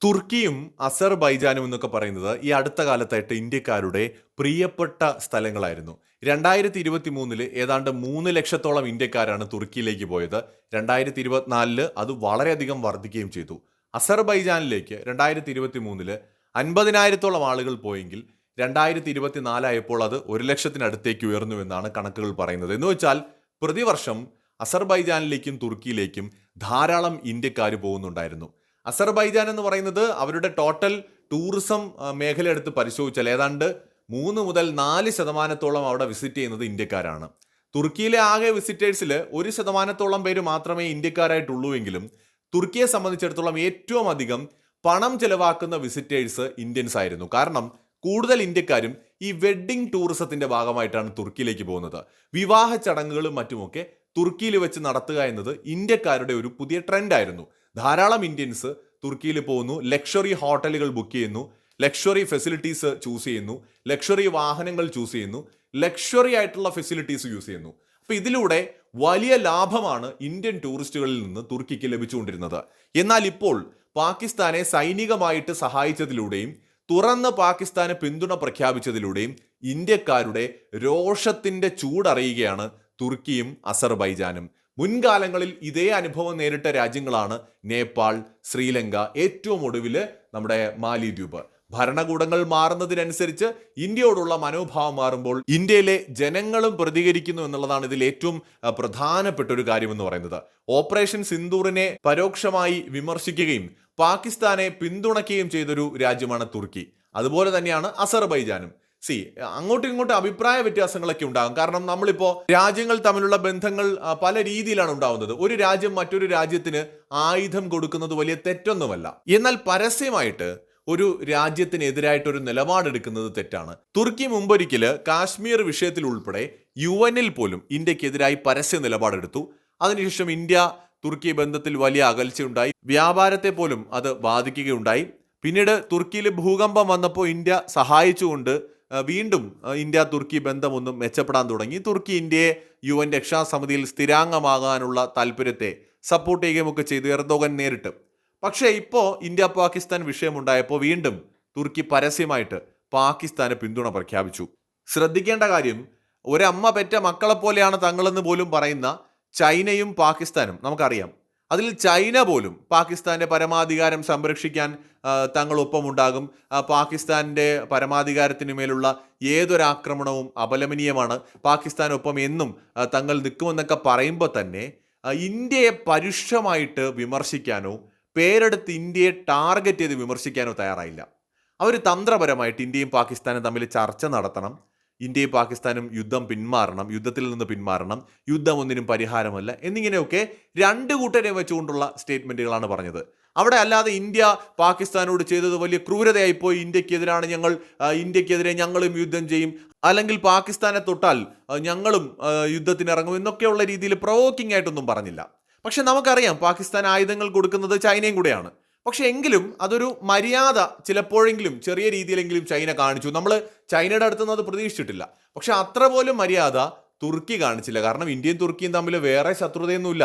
തുർക്കിയും അസർബൈജാനും എന്നൊക്കെ പറയുന്നത് ഈ അടുത്ത കാലത്തായിട്ട് ഇന്ത്യക്കാരുടെ പ്രിയപ്പെട്ട സ്ഥലങ്ങളായിരുന്നു. 2023 ഏതാണ്ട് 3 ലക്ഷത്തോളം ഇന്ത്യക്കാരാണ് തുർക്കിയിലേക്ക് പോയത്. 2024 അത് വളരെയധികം വർദ്ധിക്കുകയും ചെയ്തു. അസർബൈജാനിലേക്ക് 2023 50,000-ഓളം ആളുകൾ പോയെങ്കിൽ 2024 ആയപ്പോൾ അത് 1 ലക്ഷത്തിനടുത്തേക്ക് ഉയർന്നു എന്നാണ് കണക്കുകൾ പറയുന്നത്. എന്ന് വെച്ചാൽ പ്രതിവർഷം അസർബൈജാനിലേക്കും തുർക്കിയിലേക്കും ധാരാളം ഇന്ത്യക്കാർ പോകുന്നുണ്ടായിരുന്നു. അസർബൈജാൻ എന്ന് പറയുന്നത് അവരുടെ ടോട്ടൽ ടൂറിസം മേഖല എടുത്ത് പരിശോധിച്ചാൽ ഏതാണ്ട് 3 മുതൽ 4% അവിടെ വിസിറ്റ് ചെയ്യുന്നത് ഇന്ത്യക്കാരാണ്. തുർക്കിയിലെ ആകെ വിസിറ്റേഴ്സിൽ 1% പേര് മാത്രമേ ഇന്ത്യക്കാരായിട്ടുള്ളൂ എങ്കിലും തുർക്കിയെ സംബന്ധിച്ചിടത്തോളം ഏറ്റവും അധികം പണം ചെലവാക്കുന്ന വിസിറ്റേഴ്സ് ഇന്ത്യൻസ് ആയിരുന്നു. കാരണം കൂടുതൽ ഇന്ത്യക്കാരും ഈ വെഡ്ഡിംഗ് ടൂറിസത്തിന്റെ ഭാഗമായിട്ടാണ് തുർക്കിയിലേക്ക് പോകുന്നത്. വിവാഹ ചടങ്ങുകളും മറ്റുമൊക്കെ തുർക്കിയിൽ വെച്ച് നടത്തുക എന്നത് ഇന്ത്യക്കാരുടെ ഒരു പുതിയ ട്രെൻഡായിരുന്നു. ധാരാളം ഇന്ത്യൻസ് തുർക്കിയിൽ പോകുന്നു, ലക്ഷറി ഹോട്ടലുകൾ ബുക്ക് ചെയ്യുന്നു, ലക്ഷറി ഫെസിലിറ്റീസ് ചൂസ് ചെയ്യുന്നു, ലക്ഷറി വാഹനങ്ങൾ ചൂസ് ചെയ്യുന്നു, ലക്ഷറി ആയിട്ടുള്ള ഫെസിലിറ്റീസ് യൂസ് ചെയ്യുന്നു. അപ്പൊ ഇതിലൂടെ വലിയ ലാഭമാണ് ഇന്ത്യൻ ടൂറിസ്റ്റുകളിൽ നിന്ന് തുർക്കിക്ക് ലഭിച്ചുകൊണ്ടിരുന്നത്. എന്നാൽ ഇപ്പോൾ പാകിസ്ഥാനെ സൈനികമായിട്ട് സഹായിച്ചതിലൂടെയും തുറന്ന് പാകിസ്ഥാന് പിന്തുണ പ്രഖ്യാപിച്ചതിലൂടെയും ഇന്ത്യക്കാരുടെ രോഷത്തിന്റെ ചൂടറിയുകയാണ് തുർക്കിയും അസർബൈജാനും. മുൻകാലങ്ങളിൽ ഇതേ അനുഭവം നേരിട്ട രാജ്യങ്ങളാണ് നേപ്പാൾ, ശ്രീലങ്ക, ഏറ്റവും ഒടുവിൽ നമ്മുടെ മാലിദ്വീപ്. ഭരണകൂടങ്ങൾ മാറുന്നതിനനുസരിച്ച് ഇന്ത്യയോടുള്ള മനോഭാവം മാറുമ്പോൾ ഇന്ത്യയിലെ ജനങ്ങളും പ്രതികരിക്കുന്നു എന്നുള്ളതാണ് ഇതിൽ ഏറ്റവും പ്രധാനപ്പെട്ട ഒരു കാര്യമെന്ന് പറയുന്നത്. ഓപ്പറേഷൻ സിന്ദൂറിനെ പരോക്ഷമായി വിമർശിക്കുകയും പാകിസ്ഥാനെ പിന്തുണയ്ക്കുകയും ചെയ്തൊരു രാജ്യമാണ് തുർക്കി. അതുപോലെ തന്നെയാണ് അസർബൈജാനും. അങ്ങോട്ടും ഇങ്ങോട്ടും അഭിപ്രായ വ്യത്യാസങ്ങളൊക്കെ ഉണ്ടാകും. കാരണം നമ്മളിപ്പോ രാജ്യങ്ങൾ തമ്മിലുള്ള ബന്ധങ്ങൾ പല രീതിയിലാണ് ഉണ്ടാവുന്നത്. ഒരു രാജ്യം മറ്റൊരു രാജ്യത്തിന് ആയുധം കൊടുക്കുന്നത് വലിയ തെറ്റൊന്നുമല്ല. എന്നാൽ പരസ്യമായിട്ട് ഒരു രാജ്യത്തിനെതിരായിട്ട് ഒരു നിലപാടെടുക്കുന്നത് തെറ്റാണ്. തുർക്കി മുമ്പൊരിക്കല് കാശ്മീർ വിഷയത്തിൽ ഉൾപ്പെടെ UN പോലും ഇന്ത്യക്കെതിരായി പരസ്യ നിലപാടെടുത്തു. അതിനുശേഷം ഇന്ത്യ തുർക്കി ബന്ധത്തിൽ വലിയ അകൽച്ചയുണ്ടായി, വ്യാപാരത്തെ പോലും അത് ബാധിക്കുകയുണ്ടായി. പിന്നീട് തുർക്കിയിൽ ഭൂകമ്പം വന്നപ്പോൾ ഇന്ത്യ സഹായിച്ചുകൊണ്ട് വീണ്ടും ഇന്ത്യ തുർക്കി ബന്ധമൊന്നും മെച്ചപ്പെടാൻ തുടങ്ങി. തുർക്കി ഇന്ത്യയെ UN രക്ഷാസമിതിയിൽ സ്ഥിരാംഗമാകാനുള്ള താല്പര്യത്തെ സപ്പോർട്ട് ചെയ്യുകയുമൊക്കെ ചെയ്തു എർദോഗൻ നേരിട്ട്. പക്ഷേ ഇപ്പോൾ ഇന്ത്യ പാകിസ്ഥാൻ വിഷയമുണ്ടായപ്പോൾ വീണ്ടും തുർക്കി പരസ്യമായിട്ട് പാകിസ്ഥാന് പിന്തുണ പ്രഖ്യാപിച്ചു. ശ്രദ്ധിക്കേണ്ട കാര്യം, ഒരമ്മ പെറ്റ മക്കളെ പോലെയാണ് തങ്ങളെന്ന് പോലും പറയുന്ന ചൈനയും പാകിസ്ഥാനും നമുക്കറിയാം. അതിൽ ചൈന പോലും പാകിസ്ഥാന്റെ പരമാധികാരം സംരക്ഷിക്കാൻ തങ്ങളൊപ്പമുണ്ടാകും, പാകിസ്ഥാന്റെ പരമാധികാരത്തിന് മേലുള്ള ഏതൊരാക്രമണവും അപലപനീയമാണ്, പാകിസ്ഥാനൊപ്പം എന്നും തങ്ങൾ നിൽക്കുമെന്നൊക്കെ പറയുമ്പോൾ തന്നെ ഇന്ത്യയെ പരുഷമായിട്ട് വിമർശിക്കാനോ പേരെടുത്ത് ഇന്ത്യയെ ടാർഗറ്റ് ചെയ്ത് വിമർശിക്കാനോ തയ്യാറായില്ല. അവർ തന്ത്രപരമായിട്ട് ഇന്ത്യയും പാകിസ്ഥാനും തമ്മിൽ ചർച്ച നടത്തണം, ഇന്ത്യയും പാകിസ്ഥാനും യുദ്ധത്തിൽ നിന്ന് പിന്മാറണം, യുദ്ധം ഒന്നിനും പരിഹാരമല്ല എന്നിങ്ങനെയൊക്കെ രണ്ട് കൂട്ടരെ വെച്ചുകൊണ്ടുള്ള സ്റ്റേറ്റ്മെന്റുകളാണ് പറഞ്ഞത്. അവിടെ അല്ലാതെ ഇന്ത്യ പാകിസ്ഥാനോട് ചെയ്തത് വലിയ ക്രൂരതയായിപ്പോയി, ഇന്ത്യക്കെതിരെ ഞങ്ങളും യുദ്ധം ചെയ്യും, അല്ലെങ്കിൽ പാകിസ്ഥാനെ തൊട്ടാൽ ഞങ്ങളും യുദ്ധത്തിനിറങ്ങും എന്നൊക്കെയുള്ള രീതിയിൽ പ്രൊവോക്കിംഗ് ആയിട്ടൊന്നും പറഞ്ഞില്ല. പക്ഷെ നമുക്കറിയാം പാകിസ്ഥാൻ ആയുധങ്ങൾ കൊടുക്കുന്നത് ചൈനയും കൂടെയാണ്. പക്ഷെ എങ്കിലും അതൊരു മര്യാദ ചിലപ്പോഴെങ്കിലും ചെറിയ രീതിയിലെങ്കിലും ചൈന കാണിച്ചു. നമ്മൾ ചൈനയുടെ അടുത്തുനിന്ന് അത് പ്രതീക്ഷിച്ചിട്ടില്ല. പക്ഷെ അത്ര പോലും മര്യാദ തുർക്കി കാണിച്ചില്ല. കാരണം ഇന്ത്യയും തുർക്കിയും തമ്മിൽ വേറെ ശത്രുതയൊന്നുമില്ല.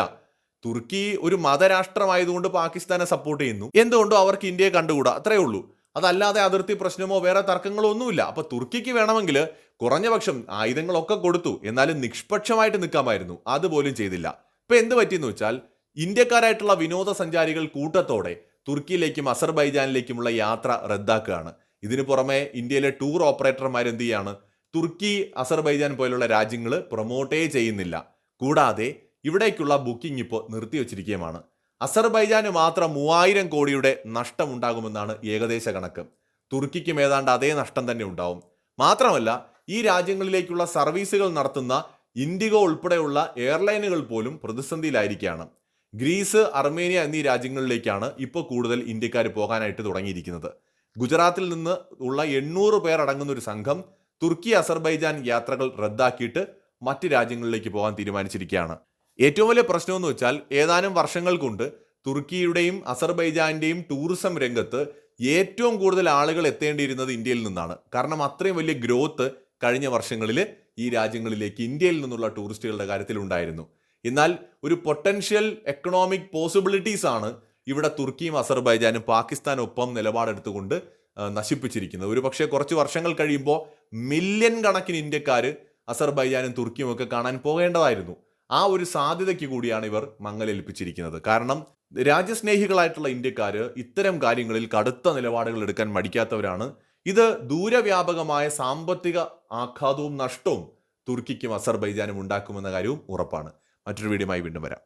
തുർക്കി ഒരു മതരാഷ്ട്രമായതുകൊണ്ട് പാകിസ്ഥാനെ സപ്പോർട്ട് ചെയ്യുന്നു, എന്തുകൊണ്ടോ അവർക്ക് ഇന്ത്യയെ കണ്ടുകൂടാ, അത്രയേ ഉള്ളൂ. അതല്ലാതെ അതിർത്തി പ്രശ്നമോ വേറെ തർക്കങ്ങളോ ഒന്നുമില്ല. അപ്പൊ തുർക്കിക്ക് വേണമെങ്കിൽ കുറഞ്ഞപക്ഷം ആയുധങ്ങളൊക്കെ കൊടുത്തു, എന്നാലും നിഷ്പക്ഷമായിട്ട് നിൽക്കാമായിരുന്നു. അതുപോലും ചെയ്തില്ല. ഇപ്പൊ എന്ത് പറ്റിയെന്ന് വെച്ചാൽ ഇന്ത്യക്കാരായിട്ടുള്ള വിനോദസഞ്ചാരികൾ കൂട്ടത്തോടെ തുർക്കിയിലേക്കും അസർബൈജാനിലേക്കുമുള്ള യാത്ര റദ്ദാക്കുകയാണ്. ഇതിനു പുറമെ ഇന്ത്യയിലെ ടൂർ ഓപ്പറേറ്റർമാർ എന്ത് ചെയ്യാണ്, തുർക്കി, അസർബൈജാൻ പോലുള്ള രാജ്യങ്ങൾ പ്രൊമോട്ടേ ചെയ്യുന്നില്ല. കൂടാതെ ഇവിടേക്കുള്ള ബുക്കിംഗ് ഇപ്പോൾ നിർത്തിവെച്ചിരിക്കുകയുമാണ്. അസർബൈജാന് മാത്രം 3000 കോടിയുടെ നഷ്ടമുണ്ടാകുമെന്നാണ് ഏകദേശ കണക്ക്. തുർക്കിക്കും ഏതാണ്ട് അതേ നഷ്ടം തന്നെ ഉണ്ടാവും. മാത്രമല്ല ഈ രാജ്യങ്ങളിലേക്കുള്ള സർവീസുകൾ നടത്തുന്ന ഇൻഡിഗോ ഉൾപ്പെടെയുള്ള എയർലൈനുകൾ പോലും പ്രതിസന്ധിയിലായിരിക്കുകയാണ്. ഗ്രീസ്, അർമേനിയ എന്നീ രാജ്യങ്ങളിലേക്കാണ് ഇപ്പോൾ കൂടുതൽ ഇന്ത്യക്കാർ പോകാനായിട്ട് തുടങ്ങിയിരിക്കുന്നത്. ഗുജറാത്തിൽ നിന്ന് ഉള്ള 800 പേർ അടങ്ങുന്ന ഒരു സംഘം തുർക്കി അസർബൈജാൻ യാത്രകൾ റദ്ദാക്കിയിട്ട് മറ്റ് രാജ്യങ്ങളിലേക്ക് പോകാൻ തീരുമാനിച്ചിരിക്കുകയാണ്. ഏറ്റവും വലിയ പ്രശ്നമെന്ന് വെച്ചാൽ ഏതാനും വർഷങ്ങൾ കൊണ്ട് തുർക്കിയുടെയും അസർബൈജാന്റെയും ടൂറിസം രംഗത്ത് ഏറ്റവും കൂടുതൽ ആളുകൾ എത്തേണ്ടിയിരുന്നത് ഇന്ത്യയിൽ നിന്നാണ്. കാരണം അത്രയും വലിയ ഗ്രോത്ത് കഴിഞ്ഞ വർഷങ്ങളിൽ ഈ രാജ്യങ്ങളിലേക്ക് ഇന്ത്യയിൽ നിന്നുള്ള ടൂറിസ്റ്റുകളുടെ കാര്യത്തിൽ ഉണ്ടായിരുന്നു. എന്നാൽ ഒരു പൊട്ടൻഷ്യൽ എക്കണോമിക് പോസിബിലിറ്റീസ് ആണ് ഇവിടെ തുർക്കിയും അസർബൈജാനും പാകിസ്ഥാനൊപ്പം നിലപാടെടുത്തുകൊണ്ട് നശിപ്പിച്ചിരിക്കുന്നത്. ഒരു പക്ഷേ കുറച്ച് വർഷങ്ങൾ കഴിയുമ്പോൾ മില്യൺ കണക്കിന് ഇന്ത്യക്കാർ അസർബൈജാനും തുർക്കിയും ഒക്കെ കാണാൻ പോകേണ്ടതായിരുന്നു. ആ ഒരു സാധ്യതയ്ക്ക് കൂടിയാണ് ഇവർ മങ്ങലേൽപ്പിച്ചിരിക്കുന്നത്. കാരണം രാജ്യസ്നേഹികളായിട്ടുള്ള ഇന്ത്യക്കാർ ഇത്തരം കാര്യങ്ങളിൽ കടുത്ത നിലപാടുകൾ എടുക്കാൻ മടിക്കാത്തവരാണ്. ഇത് ദൂരവ്യാപകമായ സാമ്പത്തിക ആഘാതവും നഷ്ടവും തുർക്കിക്കും അസർബൈജാനും ഉണ്ടാക്കുമെന്ന കാര്യവും ഉറപ്പാണ്. മറ്റൊരു വീഡിയോയുമായി വീണ്ടും വരാം.